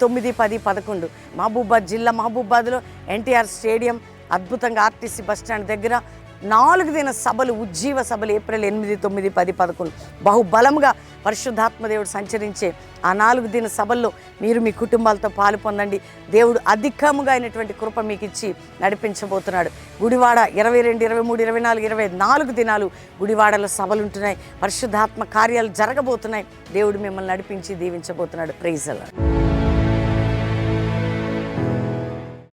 9, 10, 11 మహబూబాద్ జిల్లా మహబూబాద్లో ఎన్టీఆర్ స్టేడియం అద్భుతంగా RTC bus stand దగ్గర 4 దిన సభలు, ఉజ్జీవ సభలు ఏప్రిల్ 8, 9, 10, 11 బహుబలంగా పరిశుద్ధాత్మదేవుడు సంచరించే ఆ 4 దిన సభల్లో మీరు మీ కుటుంబాలతో పాలు పొందండి. దేవుడు అధికముగా అయినటువంటి కృప మీకు ఇచ్చి నడిపించబోతున్నాడు. గుడివాడ 22, 23, 24, 24 దినాలు గుడివాడలో సభలు ఉంటున్నాయి. పరిశుద్ధాత్మ కార్యాలు జరగబోతున్నాయి. దేవుడు మిమ్మల్ని నడిపించి దీవించబోతున్నాడు. Praise the lord.